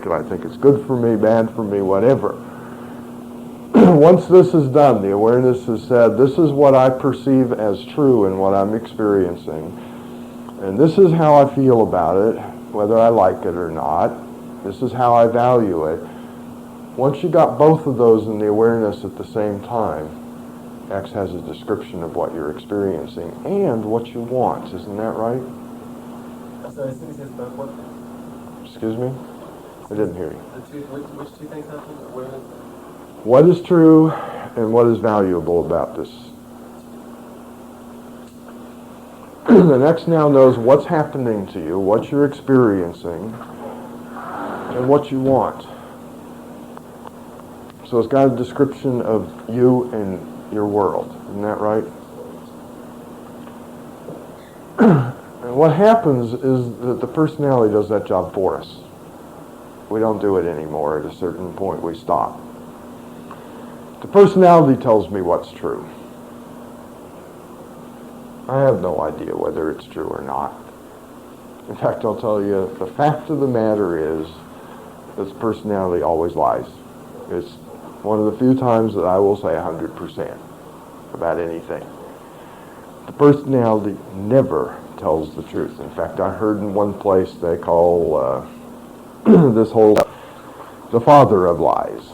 and I think it's good for me, bad for me, whatever. Once this is done, the awareness has said, this is what I perceive as true and what I'm experiencing, and this is how I feel about it, whether I like it or not. This is how I value it. Once you got both of those in the awareness at the same time, X has a description of what you're experiencing and what you want. Isn't that right? So as soon as he says both, what? Excuse me? I didn't hear you. Which two things happen? Awareness? What is true and what is valuable about this? The next now knows what's happening to you, what you're experiencing, and what you want. So it's got a description of you and your world. Isn't that right? And what happens is that the personality does that job for us. We don't do it anymore. At a certain point, we stop. The personality tells me what's true. I have no idea whether it's true or not. In fact, I'll tell you, the fact of the matter is that the personality always lies. It's one of the few times that I will say 100% about anything. The personality never tells the truth. In fact, I heard in one place they call this whole the father of lies.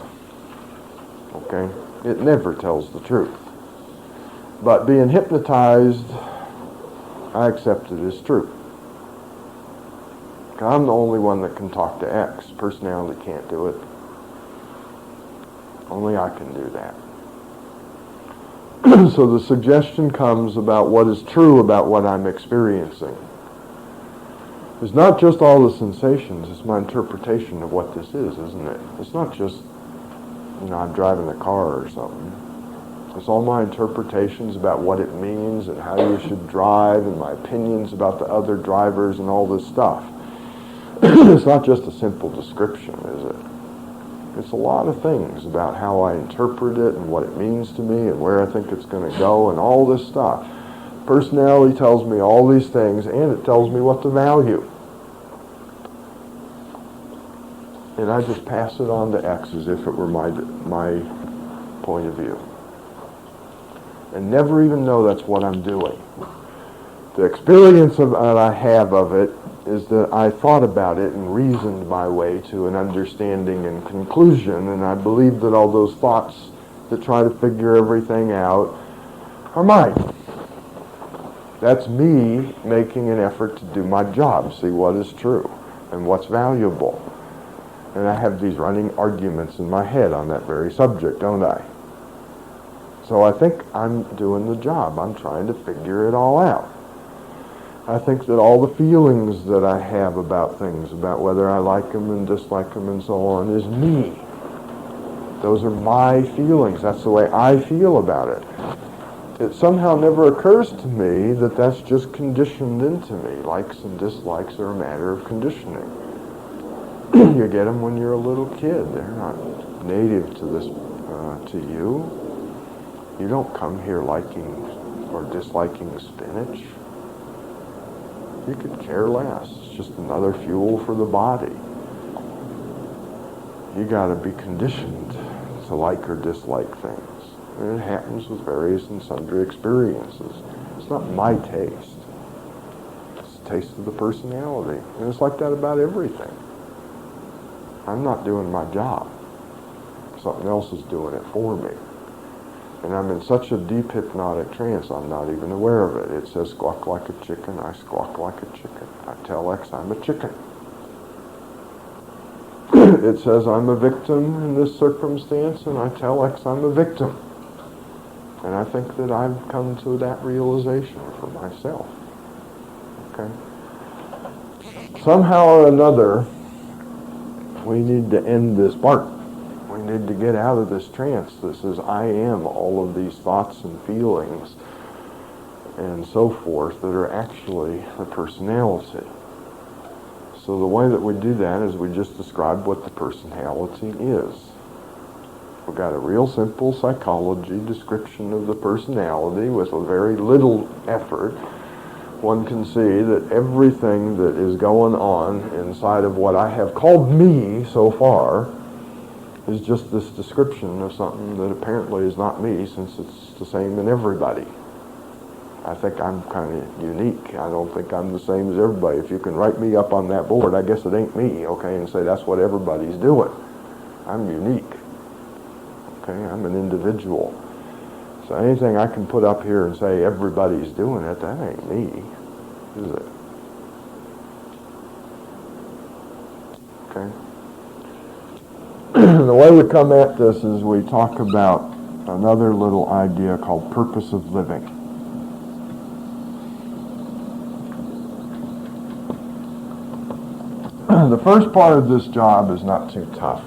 Okay? It never tells the truth. But being hypnotized, I accept it as true. I'm the only one that can talk to X. Personality can't do it. Only I can do that. So the suggestion comes about what is true about what I'm experiencing. It's not just all the sensations, it's my interpretation of what this is, isn't it? It's not just, I'm driving a car or something. It's all my interpretations about what it means and how you should drive and my opinions about the other drivers and all this stuff. It's not just a simple description, is it? It's a lot of things about how I interpret it and what it means to me and where I think it's going to go and all this stuff. Personality tells me all these things and it tells me what to value. And I just pass it on to X as if it were my point of view. And never even know that's what I'm doing. The experience that I have of it is that I thought about it and reasoned my way to an understanding and conclusion, and I believe that all those thoughts that try to figure everything out are mine. That's me making an effort to do my job, see what is true and what's valuable. And I have these running arguments in my head on that very subject, don't I? So I think I'm doing the job. I'm trying to figure it all out. I think that all the feelings that I have about things, about whether I like them and dislike them and so on, is me. Those are my feelings. That's the way I feel about it. It somehow never occurs to me that that's just conditioned into me. Likes and dislikes are a matter of conditioning. You get them when you're a little kid. They're not native to this, to you. You don't come here liking or disliking spinach. You could care less. It's just another fuel for the body. You got to be conditioned to like or dislike things. And it happens with various and sundry experiences. It's not my taste. It's the taste of the personality. And it's like that about everything. I'm not doing my job. Something else is doing it for me. And I'm in such a deep hypnotic trance, I'm not even aware of it. It says squawk like a chicken, I squawk like a chicken. I tell X I'm a chicken. It says I'm a victim in this circumstance, and I tell X I'm a victim. And I think that I've come to that realization for myself. Okay? Somehow or another, we need to end this part. We need to get out of this trance. This is I am all of these thoughts and feelings and so forth that are actually the personality. So the way that we do that is we just describe what the personality is. We've got a real simple psychology description of the personality with a very little effort. one can see that everything that is going on inside of what I have called me so far is just this description of something that apparently is not me, since it's the same in everybody. I think I'm kind of unique. I don't think I'm the same as everybody. If you can write me up on that board, I guess it ain't me, okay, and say that's what everybody's doing. I'm unique. Okay, I'm an individual. So anything I can put up here and say everybody's doing it, that ain't me, is it? Okay. The way we come at this is we talk about another little idea called purpose of living. The first part of this job is not too tough.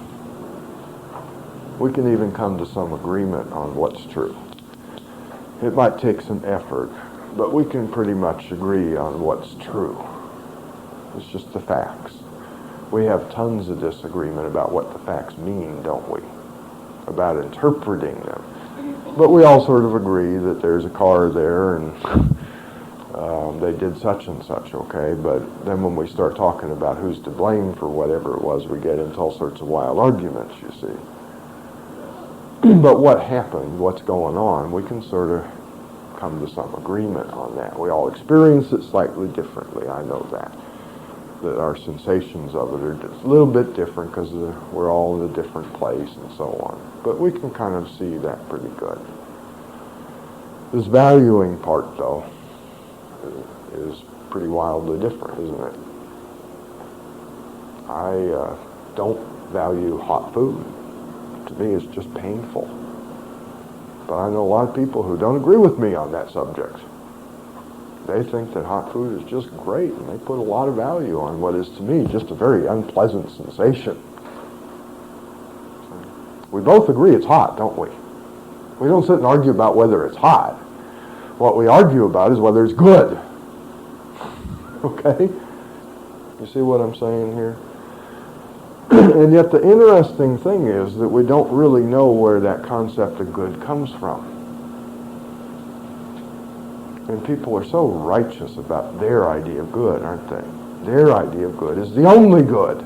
We can even come to some agreement on what's true. It might take some effort, but we can pretty much agree on what's true. It's just the facts. We have tons of disagreement about what the facts mean, don't we? About interpreting them. But we all sort of agree that there's a car there and they did such and such, okay? But then when we start talking about who's to blame for whatever it was, we get into all sorts of wild arguments, you see. But what happened, what's going on, we can sort of come to some agreement on that. We all experience it slightly differently, I know that. That our sensations of it are just a little bit different because we're all in a different place and so on. But we can kind of see that pretty good. This valuing part, though, is pretty wildly different, isn't it? I don't value hot food. To me, it's just painful. But I know a lot of people who don't agree with me on that subject. They think that hot food is just great, and they put a lot of value on what is, to me, just a very unpleasant sensation. We both agree it's hot, don't we? We don't sit and argue about whether it's hot. What we argue about is whether it's good. Okay? You see what I'm saying here? And yet the interesting thing is that we don't really know where that concept of good comes from. And people are so righteous about their idea of good, aren't they? Their idea of good is the only good.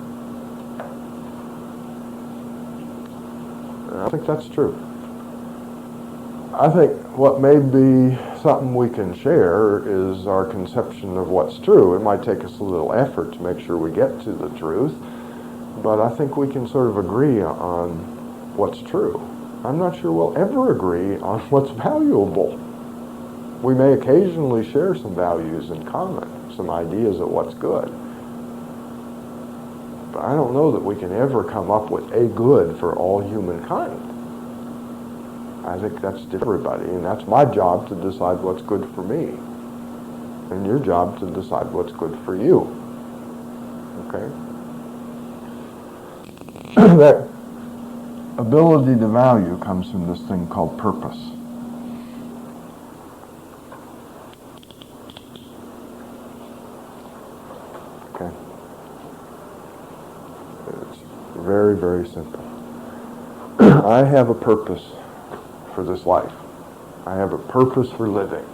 And I think that's true. I think what may be something we can share is our conception of what's true. It might take us a little effort to make sure we get to the truth, but I think we can sort of agree on what's true. I'm not sure we'll ever agree on what's valuable. We may occasionally share some values in common, some ideas of what's good. But I don't know that we can ever come up with a good for all humankind. I think that's everybody, and that's my job to decide what's good for me. And your job to decide what's good for you. Okay? That ability to value comes from this thing called purpose. Okay? It's very, very simple. I have a purpose for this life. I have a purpose for living.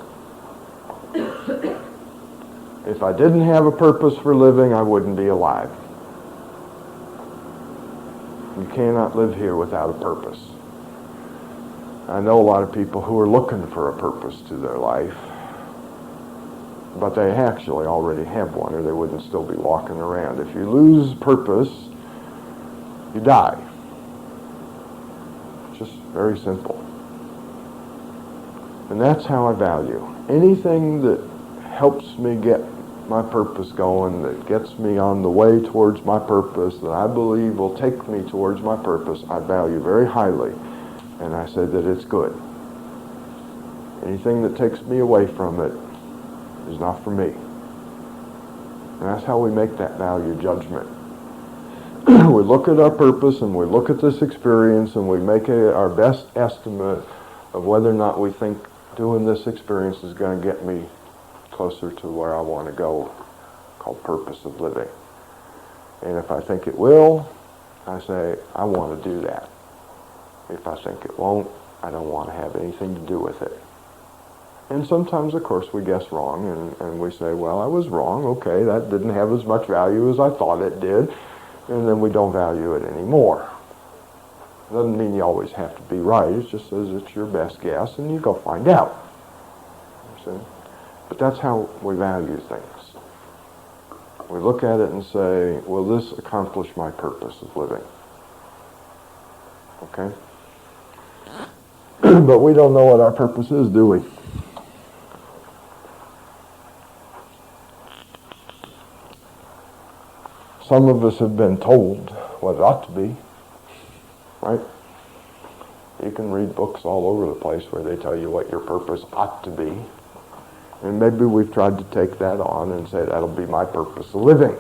If I didn't have a purpose for living, I wouldn't be alive. You cannot live here without a purpose. I know a lot of people who are looking for a purpose to their life, but they actually already have one, or they wouldn't still be walking around. If you lose purpose, you die. Just very simple. And that's how I value. Anything that helps me get my purpose going, that gets me on the way towards my purpose, that I believe will take me towards my purpose, I value very highly. And I say that it's good. Anything that takes me away from it is not for me. And that's how we make that value judgment. We look at our purpose and we look at this experience and we make our best estimate of whether or not we think doing this experience is going to get me closer to where I want to go, called purpose of living. And if I think it will, I say, I want to do that. If I think it won't, I don't want to have anything to do with it. And sometimes, of course, we guess wrong, and we say, well, I was wrong. Okay, that didn't have as much value as I thought it did. And then we don't value it anymore. Doesn't mean you always have to be right. It just says it's your best guess, and you go find out. You see? But that's how we value things. We look at it and say, will this accomplish my purpose of living? Okay? But we don't know what our purpose is, do we? Some of us have been told what it ought to be, right? You can read books all over the place where they tell you what your purpose ought to be. And maybe we've tried to take that on and say that'll be my purpose of living.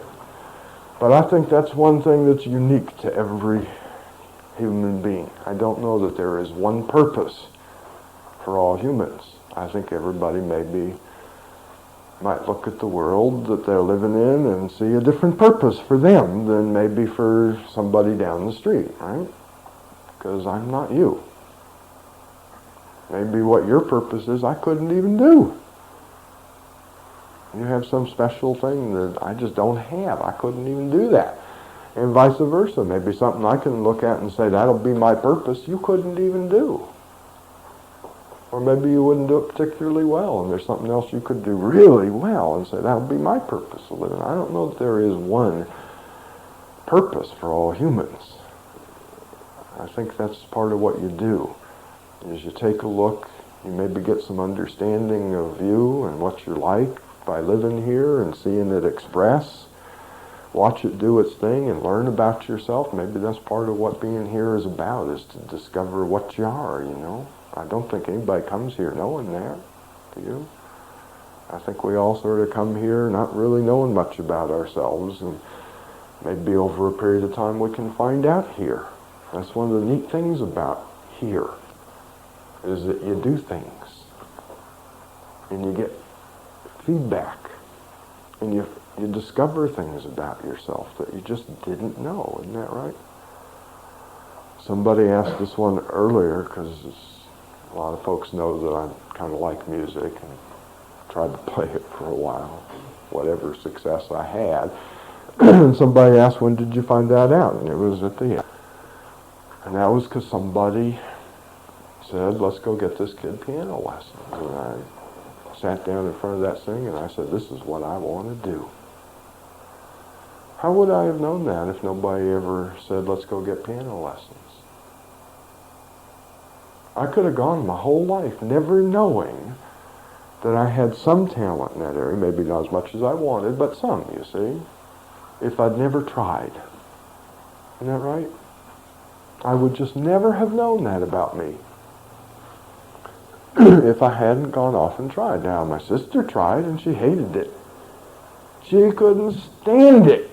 But I think that's one thing that's unique to every human being. I don't know that there is one purpose for all humans. I think everybody might look at the world that they're living in and see a different purpose for them than maybe for somebody down the street, right? Because I'm not you. Maybe what your purpose is I couldn't even do. You have some special thing that I just don't have. I couldn't even do that. And vice versa. Maybe something I can look at and say, that'll be my purpose, you couldn't even do. Or maybe you wouldn't do it particularly well, and there's something else you could do really well and say, that'll be my purpose of living. I don't know that there is one purpose for all humans. I think that's part of what you do, is you take a look, you maybe get some understanding of you and what you're like by living here and seeing it express. Watch it do its thing and learn about yourself. Maybe that's part of what being here is about, is to discover what you are, you know. I don't think anybody comes here knowing that, do you? I think we all sort of come here not really knowing much about ourselves, and maybe over a period of time we can find out here. That's one of the neat things about here, is that you do things, and you get feedback, and you discover things about yourself that you just didn't know. Isn't that right? Somebody asked this one earlier, because a lot of folks know that I kind of like music and tried to play it for a while, whatever success I had. And somebody asked, when did you find that out? And it was at the end. And that was because somebody said, let's go get this kid piano lessons. And I sat down in front of that thing and I said, this is what I want to do. How would I have known that if nobody ever said, let's go get piano lessons? I could have gone my whole life never knowing that I had some talent in that area, maybe not as much as I wanted, but some, you see, if I'd never tried. Isn't that right? I would just never have known that about me if I hadn't gone off and tried. Now, my sister tried and she hated it. She couldn't stand it.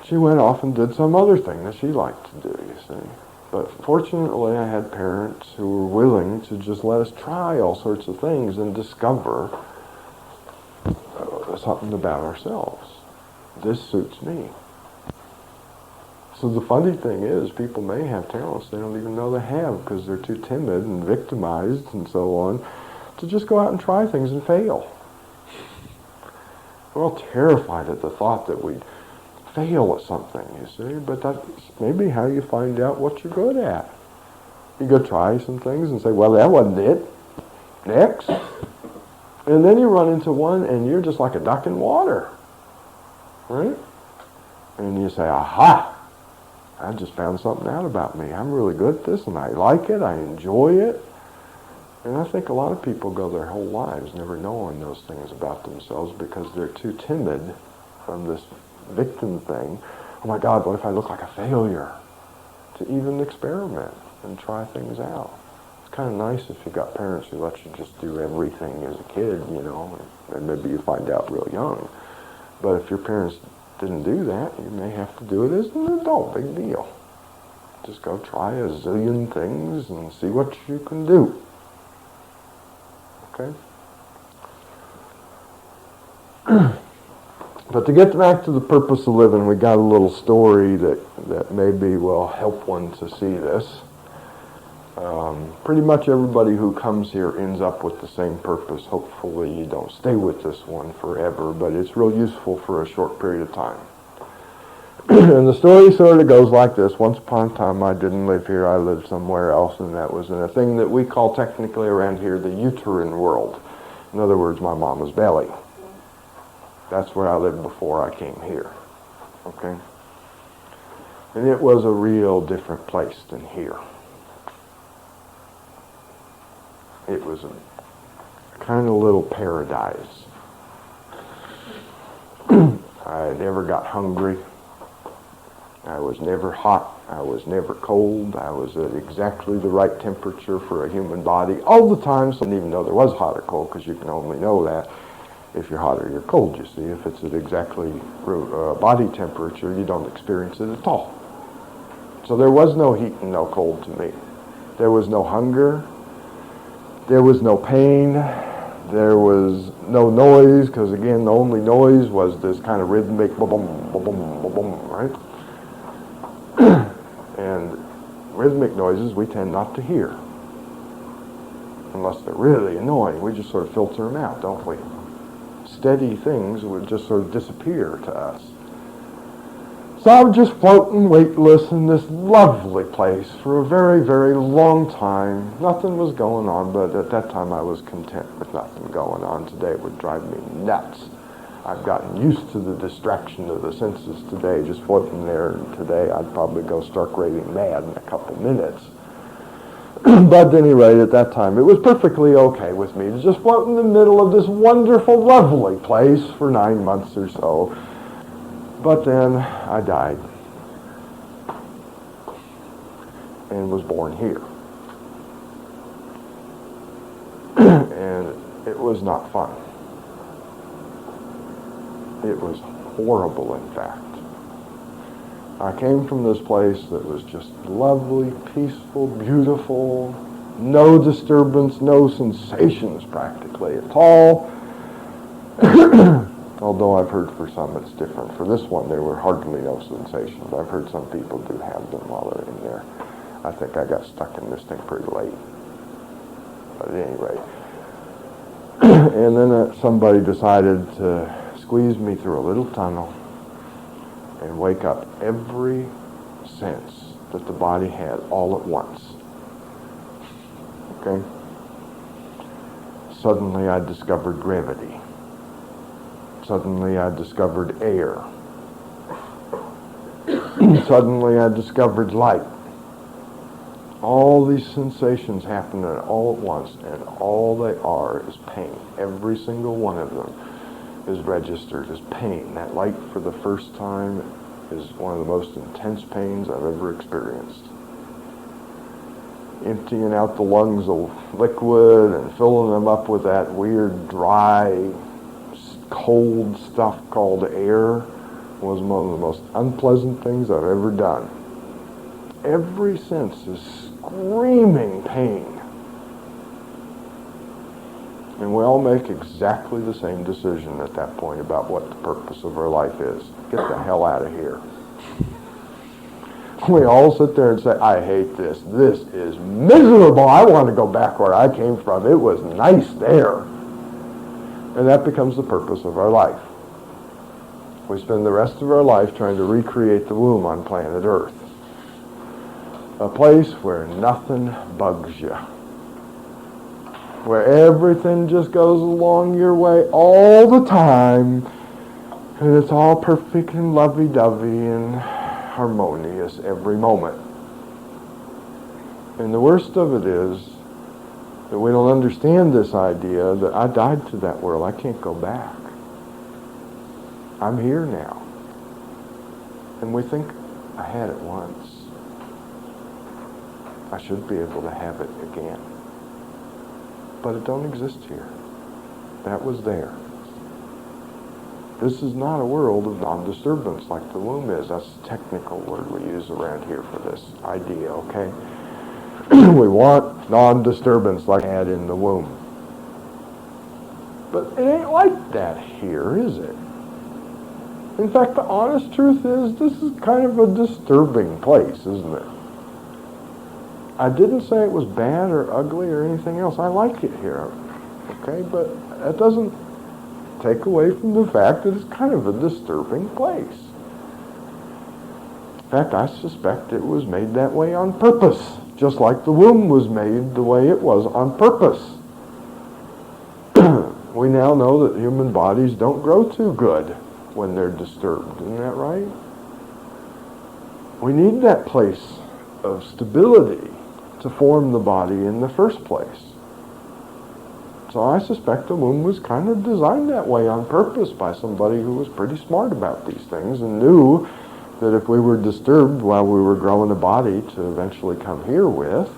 She went off and did some other thing that she liked to do, you see. But fortunately, I had parents who were willing to just let us try all sorts of things and discover something about ourselves. This suits me. So the funny thing is, people may have talents they don't even know they have because they're too timid and victimized and so on to just go out and try things and fail. We're all terrified at the thought that we'd fail at something, you see, but that's maybe how you find out what you're good at. You go try some things and say, well, that wasn't it. Next. And then you run into one and you're just like a duck in water. Right? And you say, aha, I just found something out about me. I'm really good at this and I like it, I enjoy it. And I think a lot of people go their whole lives never knowing those things about themselves because they're too timid from this victim thing. Oh my God, what if I look like a failure? To even experiment and try things out. It's kind of nice if you got parents who let you just do everything as a kid, you know, and maybe you find out real young. But if your parents didn't do that, you may have to do it as an adult. Big deal. Just go try a zillion things and see what you can do. Okay? But to get back to the purpose of living, we got a little story that maybe will help one to see this. Pretty much everybody who comes here ends up with the same purpose. Hopefully you don't stay with this one forever, but it's real useful for a short period of time. And the story sort of goes like this. Once upon a time, I didn't live here. I lived somewhere else, and that was in a thing that we call technically around here the uterine world. In other words, my mama's belly. That's where I lived before I came here. Okay? And it was a real different place than here. It was a kind of little paradise. I never got hungry. I was never hot. I was never cold. I was at exactly the right temperature for a human body all the time. So I didn't even know there was hot or cold, because you can only know that if you're hot or you're cold, you see. If it's at exactly body temperature, you don't experience it at all. So there was no heat and no cold to me. There was no hunger. There was no pain. There was no noise, because again, the only noise was this kind of rhythmic boom, boom, boom, boom, boom, right? And rhythmic noises we tend not to hear, unless they're really annoying. We just sort of filter them out, don't we? Steady things would just sort of disappear to us. So I was just floating weightless in this lovely place for a very, very long time. Nothing was going on, but at that time I was content with nothing going on. Today it would drive me nuts. I've gotten used to the distraction of the senses today, just floating there. And today I'd probably go stark raving mad in a couple minutes. But at any rate, at that time, it was perfectly okay with me to just float in the middle of this wonderful, lovely place for 9 months or so. But then I died and was born here. And it was not fun. It was horrible, in fact. I came from this place that was just lovely, peaceful, beautiful, no disturbance, no sensations practically at all. Although I've heard for some it's different. For this one, there were hardly no sensations. I've heard some people do have them while they're in there. I think I got stuck in this thing pretty late. But at any rate. And then somebody decided to squeeze me through a little tunnel and wake up every sense that the body had all at once. Okay? Suddenly I discovered gravity. Suddenly I discovered air. Suddenly I discovered light. All these sensations happen all at once, and all they are is pain. Every single one of them is registered as pain. That light for the first time is one of the most intense pains I've ever experienced. Emptying out the lungs of liquid and filling them up with that weird, dry, cold stuff called air was one of the most unpleasant things I've ever done. Every sense is screaming pain. And we all make exactly the same decision at that point about what the purpose of our life is. Get the hell out of here. We all sit there and say, I hate this. This is miserable. I want to go back where I came from. It was nice there. And that becomes the purpose of our life. We spend the rest of our life trying to recreate the womb on planet Earth. A place where nothing bugs you. Where everything just goes along your way all the time. And it's all perfect and lovey-dovey and harmonious every moment. And the worst of it is that we don't understand this idea that I died to that world. I can't go back. I'm here now. And we think I had it once. I should be able to have it again. But it don't exist here. That was there. This is not a world of non-disturbance like the womb is. That's the technical word we use around here for this idea, okay? We want non-disturbance like I had in the womb. But it ain't like that here, is it? In fact, the honest truth is this is kind of a disturbing place, isn't it? I didn't say it was bad or ugly or anything else. I like it here, okay? But that doesn't take away from the fact that it's kind of a disturbing place. In fact, I suspect it was made that way on purpose, just like the womb was made the way it was on purpose. We now know that human bodies don't grow too good when they're disturbed. Isn't that right? We need that place of stability to form the body in the first place. So I suspect the womb was kind of designed that way on purpose by somebody who was pretty smart about these things and knew that if we were disturbed while we were growing a body to eventually come here with,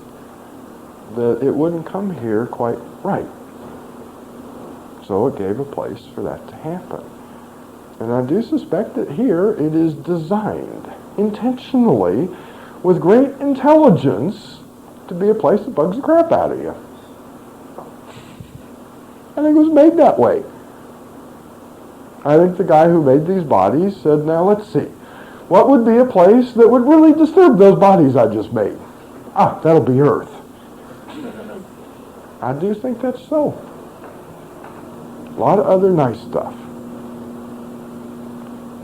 that it wouldn't come here quite right. So it gave a place for that to happen. And I do suspect that here it is designed intentionally with great intelligence to be a place that bugs the crap out of you. I think it was made that way. I think the guy who made these bodies said, now let's see, what would be a place that would really disturb those bodies I just made? Ah, that'll be Earth. I do think that's so. A lot of other nice stuff.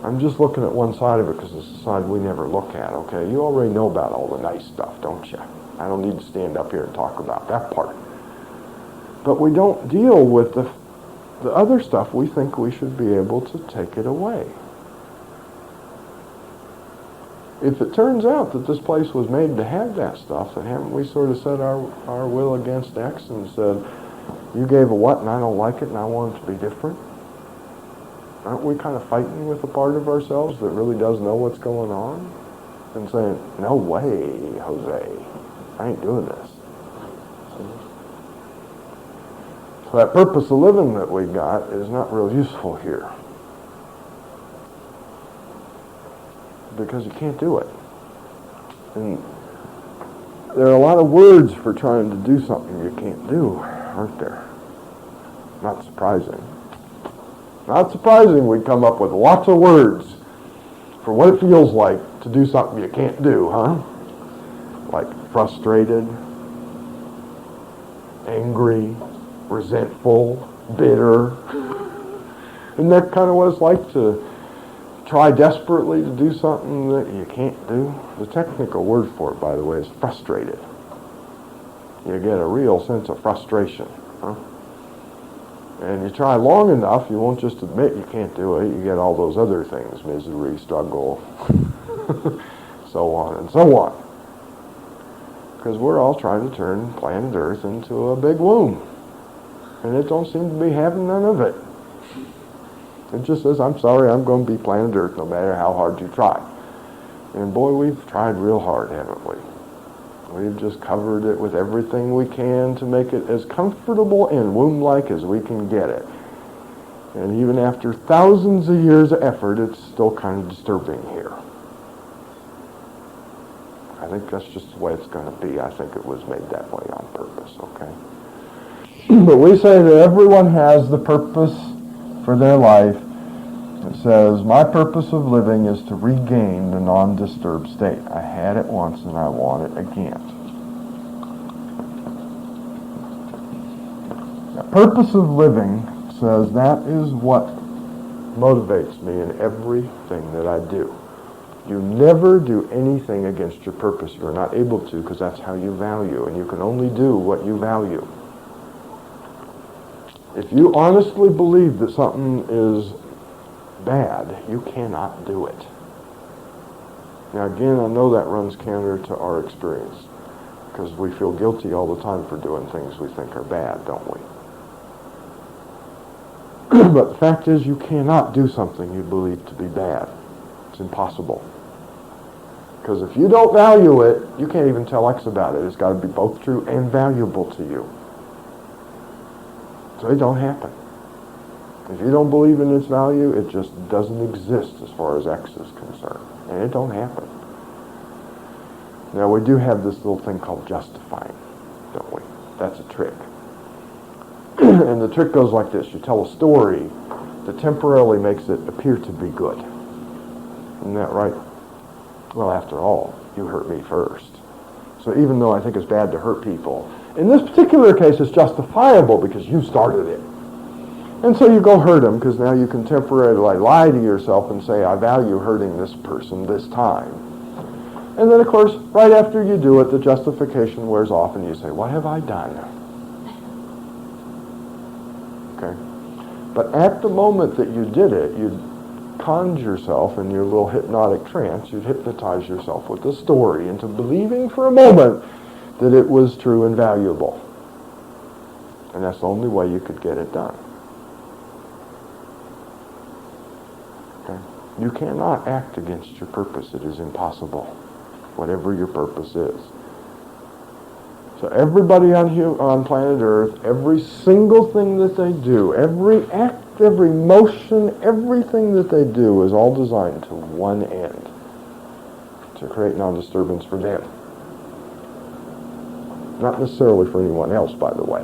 I'm just looking at one side of it because it's the side we never look at, okay? You already know about all the nice stuff, don't you? I don't need to stand up here and talk about that part. But we don't deal with the other stuff. We think we should be able to take it away. If it turns out that this place was made to have that stuff, then haven't we sort of set our will against X and said, you gave a what and I don't like it and I want it to be different? Aren't we kind of fighting with a part of ourselves that really does know what's going on? And saying, no way, Jose, I ain't doing this. So that purpose of living that we got is not real useful here. Because you can't do it. And there are a lot of words for trying to do something you can't do, aren't there? Not surprising. Not surprising we'd come up with lots of words for what it feels like to do something you can't do, huh? Like frustrated, angry, resentful, bitter. Isn't that kind of what it's like to try desperately to do something that you can't do? The technical word for it, by the way, is frustrated. You get a real sense of frustration, huh? And you try long enough, you won't just admit you can't do it, you get all those other things, misery, struggle, so on and so on. Because we're all trying to turn planet Earth into a big womb. And it don't seem to be having none of it. It just says, I'm sorry, I'm going to be planet Earth no matter how hard you try. And boy, we've tried real hard, haven't we? We've just covered it with everything we can to make it as comfortable and womb-like as we can get it. And even after thousands of years of effort, it's still kind of disturbing here. I think that's just the way it's going to be. I think it was made that way on purpose, okay? But we say that everyone has the purpose for their life. It says, my purpose of living is to regain the non-disturbed state. I had it once and I want it again. The purpose of living says that is what motivates me in everything that I do. You never do anything against your purpose. You're not able to because that's how you value, and you can only do what you value. If you honestly believe that something is bad, you cannot do it. Now again, I know that runs counter to our experience because we feel guilty all the time for doing things we think are bad, don't we? But the fact is you cannot do something you believe to be bad. It's impossible. Because if you don't value it, you can't even tell X about it. It's got to be both true and valuable to you. So it don't happen. If you don't believe in its value, it just doesn't exist as far as X is concerned. And it don't happen. Now we do have this little thing called justifying, don't we? That's a trick. And the trick goes like this. You tell a story that temporarily makes it appear to be good. Isn't that right? Well, after all, you hurt me first. So even though I think it's bad to hurt people, in this particular case it's justifiable because you started it. And so you go hurt them because now you can temporarily lie to yourself and say, I value hurting this person this time. And then, of course, right after you do it, the justification wears off and you say, what have I done? Okay? But at the moment that you did it, you'd conjure yourself in your little hypnotic trance, you'd hypnotize yourself with the story into believing for a moment that it was true and valuable. And that's the only way you could get it done. Okay? You cannot act against your purpose. It is impossible, whatever your purpose is. So everybody on planet Earth, every single thing that they do, every act, every motion, everything that they do is all designed to one end, to create non-disturbance for them. Not necessarily for anyone else, by the way.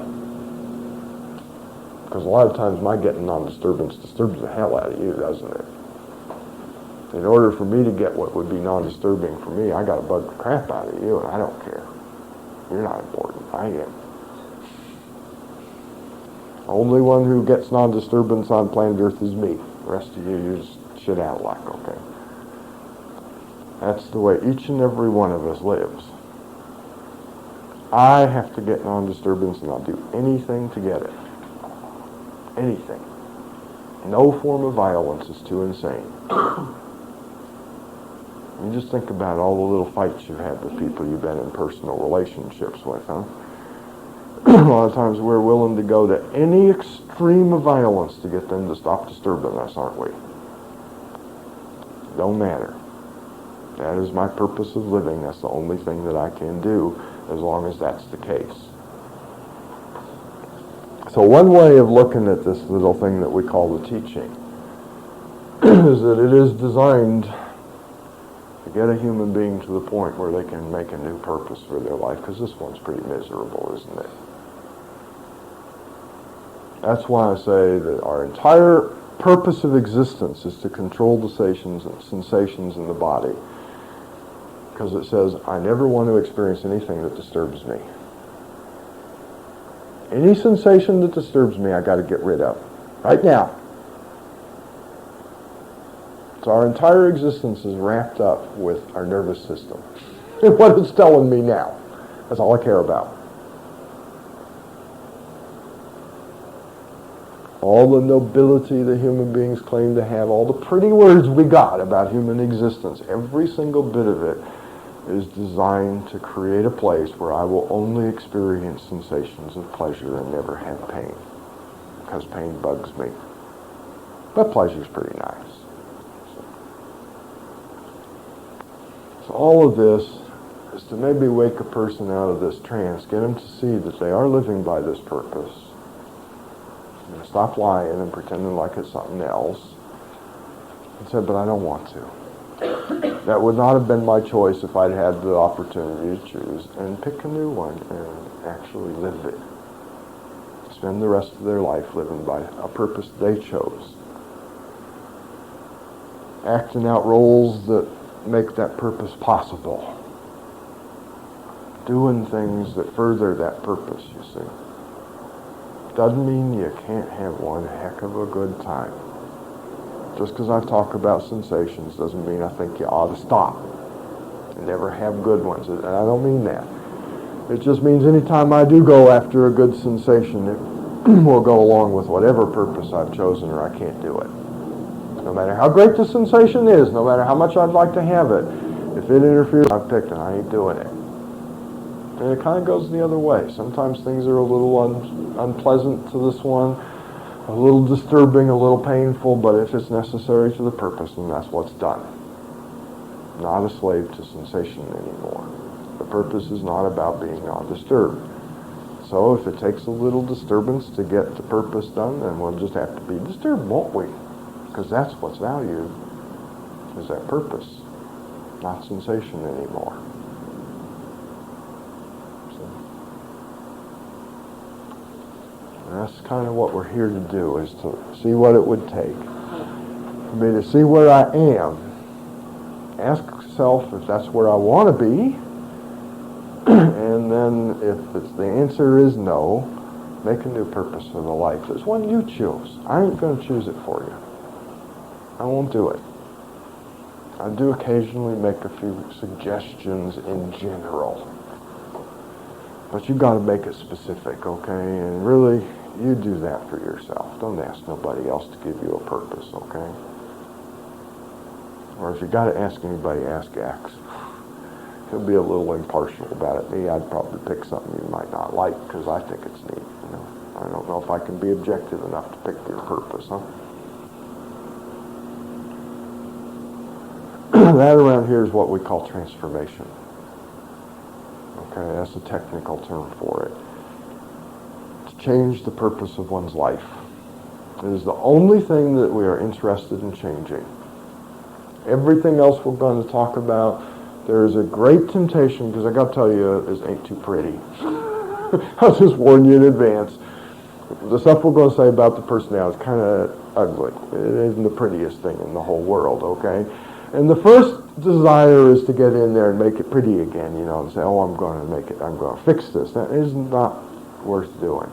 Because a lot of times my getting non-disturbance disturbs the hell out of you, doesn't it? In order for me to get what would be non-disturbing for me, I got to bug the crap out of you, and I don't care. You're not important. I am. The only one who gets non-disturbance on planet Earth is me. The rest of you, you're just shit out of luck, okay? That's the way each and every one of us lives. I have to get non-disturbance, and I'll do anything to get it. Anything. No form of violence is too insane. You just think about all the little fights you've had with people you've been in personal relationships with, huh? A lot of times we're willing to go to any extreme of violence to get them to stop disturbing us, aren't we? Don't matter. That is my purpose of living. That's the only thing that I can do as long as that's the case. So one way of looking at this little thing that we call the teaching is that it is designed to get a human being to the point where they can make a new purpose for their life, because this one's pretty miserable, isn't it? That's why I say that our entire purpose of existence is to control the sensations in the body, because it says, I never want to experience anything that disturbs me. Any sensation that disturbs me, I got to get rid of. Right now. So our entire existence is wrapped up with our nervous system. And what it's telling me now. That's all I care about. All the nobility that human beings claim to have, all the pretty words we got about human existence, every single bit of it is designed to create a place where I will only experience sensations of pleasure and never have pain, because pain bugs me. But pleasure's pretty nice. So all of this is to maybe wake a person out of this trance, get them to see that they are living by this purpose, and stop lying and pretending like it's something else, and say, but I don't want to. That would not have been my choice if I'd had the opportunity to choose, and pick a new one and actually live it. Spend the rest of their life living by a purpose they chose. Acting out roles that make that purpose possible. Doing things that further that purpose, you see. Doesn't mean you can't have one heck of a good time. Just because I talk about sensations doesn't mean I think you ought to stop and never have good ones. And I don't mean that. It just means anytime I do go after a good sensation, it will go along with whatever purpose I've chosen, or I can't do it. No matter how great the sensation is, no matter how much I'd like to have it, if it interferes, I've picked it, I ain't doing it. And it kind of goes the other way. Sometimes things are a little unpleasant to this one, a little disturbing, a little painful, but if it's necessary to the purpose, then that's what's done. Not a slave to sensation anymore. The purpose is not about being non-disturbed. So if it takes a little disturbance to get the purpose done, then we'll just have to be disturbed, won't we? Because that's what's valued, is that purpose, not sensation anymore. And that's kind of what we're here to do, is to see what it would take for me to see where I am. Ask yourself if that's where I want to be, And then the answer is no, make a new purpose for the life. There's one you choose. I ain't going to choose it for you. I won't do it. I do occasionally make a few suggestions in general. But you got to make it specific, okay? And really, you do that for yourself. Don't ask nobody else to give you a purpose, okay? Or if you got to ask anybody, ask X. He'll be a little impartial about it. Me, I'd probably pick something you might not like because I think it's neat. You know, I don't know if I can be objective enough to pick your purpose, huh? That around here is what we call transformation. Okay, that's a technical term for it. To change the purpose of one's life. It is the only thing that we are interested in changing. Everything else we're going to talk about, there is a great temptation, because I got to tell you, this ain't too pretty. I'll just warn you in advance. The stuff we're going to say about the personality is kind of ugly. It isn't the prettiest thing in the whole world, okay? And the first desire is to get in there and make it pretty again, you know, and say, oh, I'm going to make it, I'm going to fix this. That is not worth doing.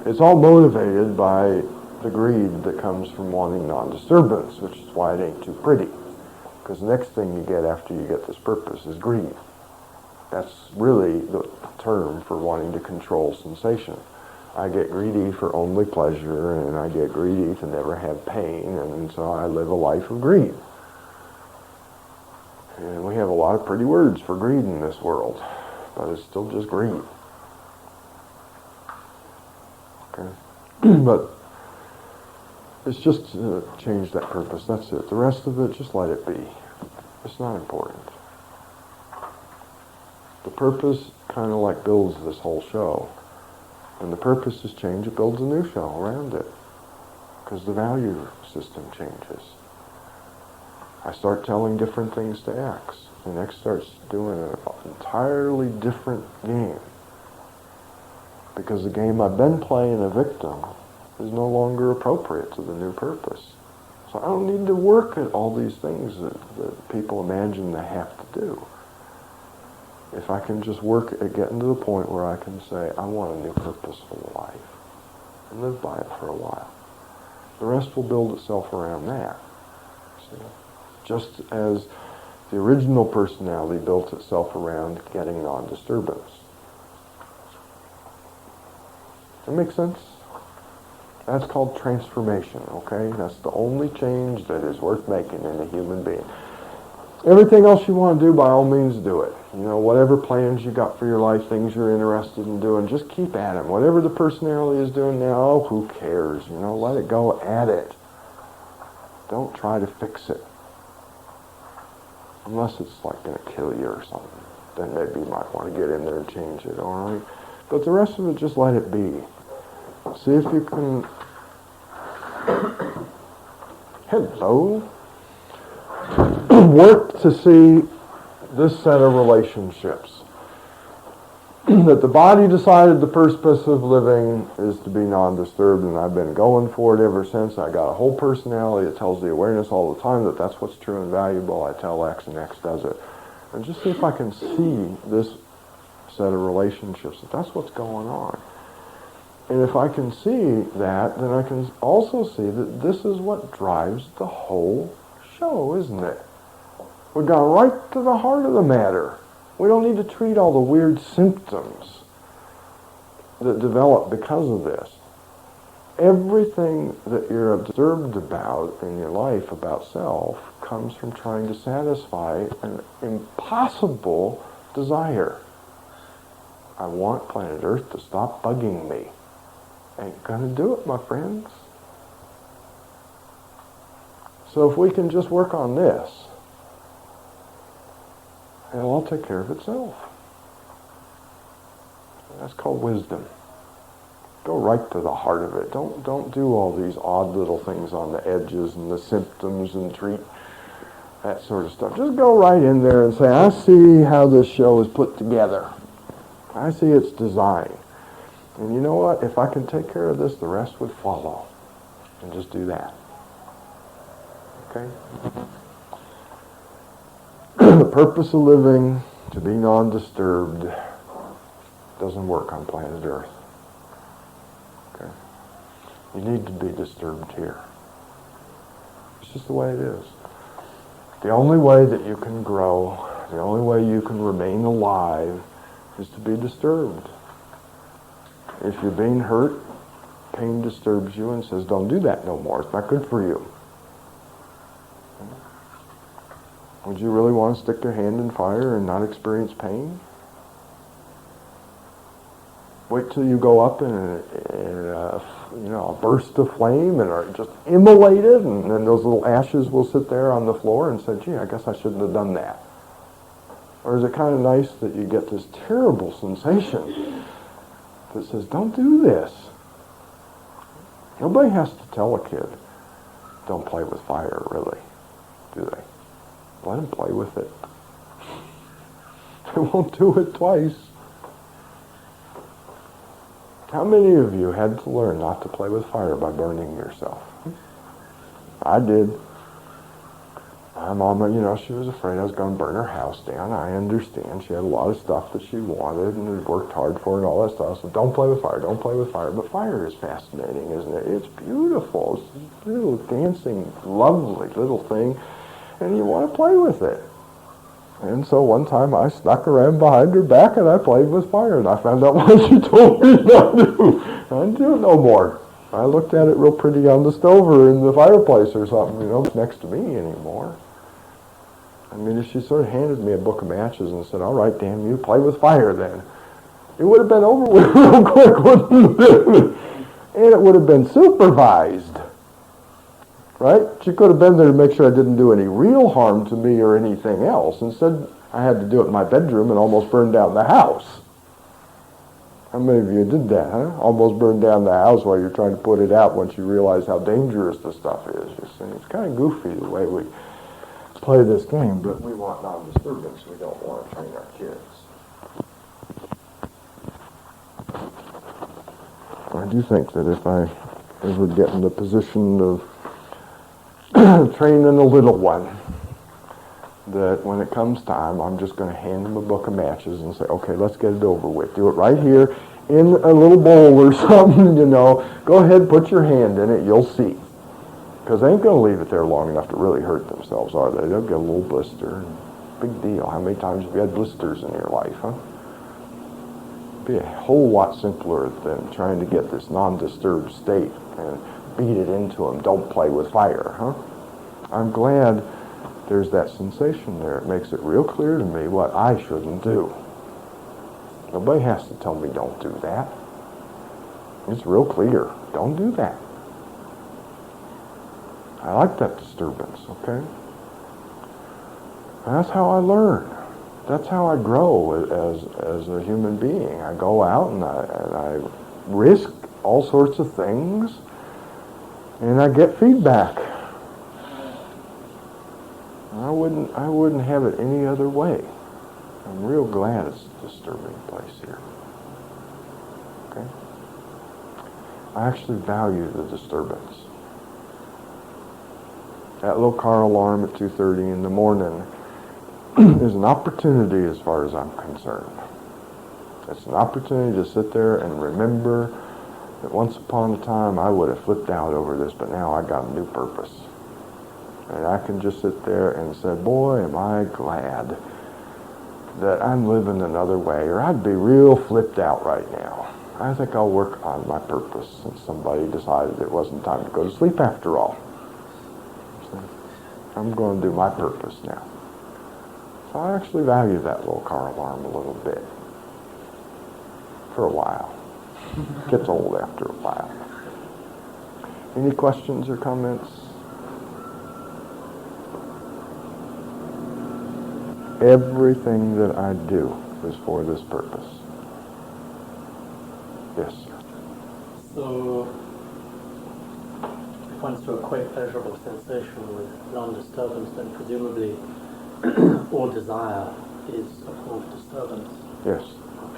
It's all motivated by the greed that comes from wanting non-disturbance, which is why it ain't too pretty. Because the next thing you get after you get this purpose is greed. That's really the term for wanting to control sensation. I get greedy for only pleasure, and I get greedy to never have pain, and so I live a life of greed. And we have a lot of pretty words for greed in this world, but it's still just greed. Okay? But it's just to change that purpose. That's it. The rest of it, just let it be. It's not important. The purpose kind of like builds this whole show. When the purpose is changed, it builds a new show around it. Because the value system changes. I start telling different things to X. And X starts doing an entirely different game. Because the game I've been playing a victim is no longer appropriate to the new purpose. So I don't need to work at all these things that people imagine they have to do. If I can just work at getting to the point where I can say, I want a new purposeful life, and live by it for a while. The rest will build itself around that. See? Just as the original personality built itself around getting non-disturbance. That makes sense? That's called transformation, okay? That's the only change that is worth making in a human being. Everything else you want to do, by all means, do it. You know, whatever plans you got for your life, things you're interested in doing, just keep at them. Whatever the personality is doing now, oh, who cares? You know, let it go at it. Don't try to fix it. Unless it's like going to kill you or something. Then maybe you might want to get in there and change it, all right? But the rest of it, just let it be. See if you can... Hello? Work to see this set of relationships. That the body decided the purpose of living is to be non-disturbed, and I've been going for it ever since. I got a whole personality that tells the awareness all the time that that's what's true and valuable. I tell X and X does it. And just see if I can see this set of relationships, that that's what's going on. And if I can see that, then I can also see that this is what drives the whole show, isn't it? We've gone right to the heart of the matter. We don't need to treat all the weird symptoms that develop because of this. Everything that you're observed about in your life about self comes from trying to satisfy an impossible desire. I want planet Earth to stop bugging me. Ain't gonna do it, my friends. So if we can just work on this, it'll all take care of itself. That's called wisdom. Go right to the heart of it. Don't do all these odd little things on the edges and the symptoms and treat that sort of stuff. Just go right in there and say, I see how this show is put together. I see its design. And you know what? If I can take care of this, the rest would follow. And just do that. Okay? The purpose of living, to be non-disturbed, doesn't work on planet Earth. Okay? You need to be disturbed here. It's just the way it is. The only way that you can grow, the only way you can remain alive is to be disturbed. If you're being hurt, pain disturbs you and says, don't do that no more. It's not good for you. Would you really want to stick your hand in fire and not experience pain? Wait till you go up in a burst of flame and are just immolated, and then those little ashes will sit there on the floor and say, gee, I guess I shouldn't have done that. Or is it kind of nice that you get this terrible sensation that says, don't do this? Nobody has to tell a kid, don't play with fire, really, do they? Let them play with it. They won't do it twice. How many of you had to learn not to play with fire by burning yourself? I did. My mama, she was afraid I was going to burn her house down. I understand. She had a lot of stuff that she wanted and had worked hard for and all that stuff. So don't play with fire, don't play with fire. But fire is fascinating, isn't it? It's beautiful. It's this little dancing, lovely little thing. And you want to play with it. And so one time I snuck around behind her back and I played with fire. And I found out what she told me not to do. I didn't do it no more. I looked at it real pretty on the stove or in the fireplace or something, next to me anymore. I mean, if she sort of handed me a book of matches and said, all right, damn you, play with fire then, it would have been over with real quick, wouldn't it? And it would have been supervised. Right? She could have been there to make sure I didn't do any real harm to me or anything else. Instead, I had to do it in my bedroom and almost burned down the house. How many of you did that, huh? Almost burned down the house while you're trying to put it out once you realize how dangerous the stuff is. You see, it's kind of goofy the way we play this game, but we want non-disturbance. We don't want to train our kids. I do think that if I ever get in the position of training a little one, that when it comes time, I'm just going to hand them a book of matches and say, okay, let's get it over with. Do it right here in a little bowl or something, Go ahead, put your hand in it, you'll see. Because they ain't going to leave it there long enough to really hurt themselves, are they? They'll get a little blister. Big deal. How many times have you had blisters in your life, huh? It'd be a whole lot simpler than trying to get this non-disturbed state and beat it into them. Don't play with fire, huh? I'm glad there's that sensation there. It makes it real clear to me what I shouldn't do. Nobody has to tell me don't do that. It's real clear. Don't do that. I like that disturbance, okay? And that's how I learn. That's how I grow as a human being. I go out and I risk all sorts of things, and I get feedback. I wouldn't have it any other way. I'm real glad it's a disturbing place here. Okay? I actually value the disturbance. That little car alarm at 2:30 in the morning is an opportunity as far as I'm concerned. It's an opportunity to sit there and remember that once upon a time I would have flipped out over this, but now I got a new purpose. And I can just sit there and say, boy, am I glad that I'm living another way, or I'd be real flipped out right now. I think I'll work on my purpose since somebody decided it wasn't time to go to sleep after all. So I'm going to do my purpose now. So I actually value that little car alarm a little bit. For a while. Gets old after a while. Any questions or comments? Everything that I do is for this purpose. Yes, sir. So, if one is to equate pleasurable sensation with non-disturbance, then presumably all desire is a form of disturbance. Yes,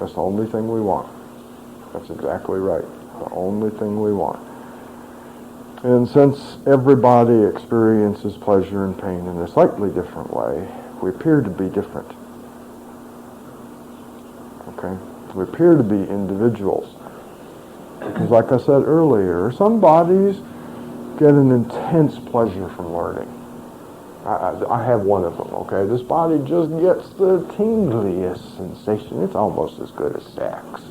that's the only thing we want. That's exactly right. The only thing we want. And since everybody experiences pleasure and pain in a slightly different way, We appear to be different. Okay? We appear to be individuals. Because like I said earlier, some bodies get an intense pleasure from learning. I have one of them, okay? This body just gets the tingliest sensation. It's almost as good as sex.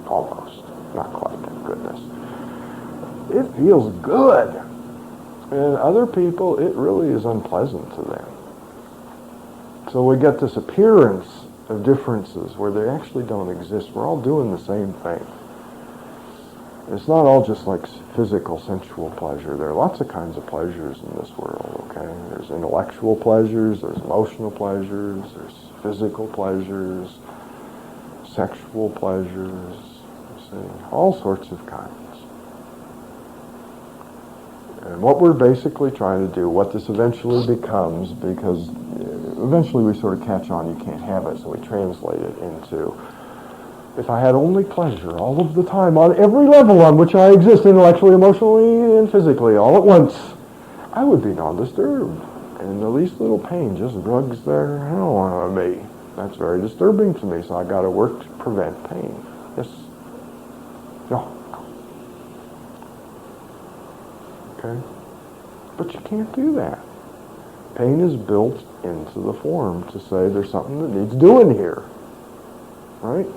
Almost. Not quite, thank goodness. It feels good. And other people, it really is unpleasant to them. So we get this appearance of differences where they actually don't exist. We're all doing the same thing. It's not all just like physical, sensual pleasure. There are lots of kinds of pleasures in this world, okay? There's intellectual pleasures, there's emotional pleasures, there's physical pleasures, sexual pleasures, you see, all sorts of kinds. And what we're basically trying to do, what this eventually becomes, because eventually we sort of catch on you can't have it, so we translate it into, if I had only pleasure all of the time on every level on which I exist, intellectually, emotionally, and physically, all at once, I would be non-disturbed. And the least little pain just drugs their hell out of me. That's very disturbing to me, so I got to work to prevent pain. Yes? Yeah. Okay? But you can't do that. Pain is built into the form to say there's something that needs doing here. Right?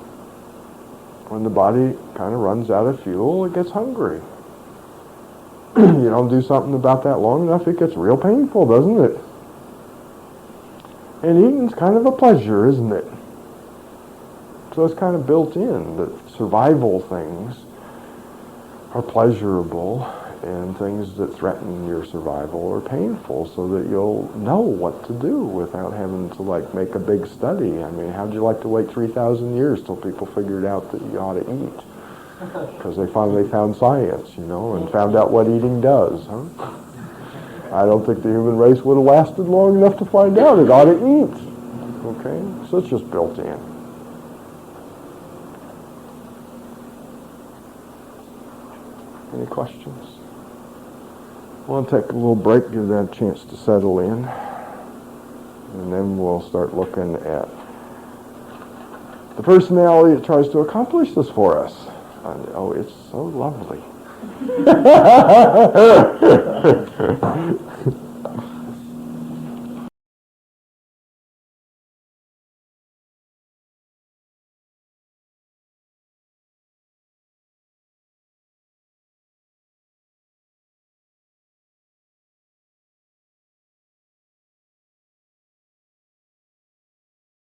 When the body kind of runs out of fuel, it gets hungry. You don't do something about that long enough, it gets real painful, doesn't it? And eating's kind of a pleasure, isn't it? So it's kind of built in that survival things are pleasurable and things that threaten your survival are painful, so that you'll know what to do without having to like make a big study. I mean, how'd you like to wait 3,000 years till people figured out that you ought to eat? Because they finally found science, you know, and found out what eating does, huh? I don't think the human race would have lasted long enough to find out it ought to eat. Okay? So it's just built in. Any questions? I want to take a little break, give that a chance to settle in, and then we'll start looking at the personality that tries to accomplish this for us. Oh, it's so lovely.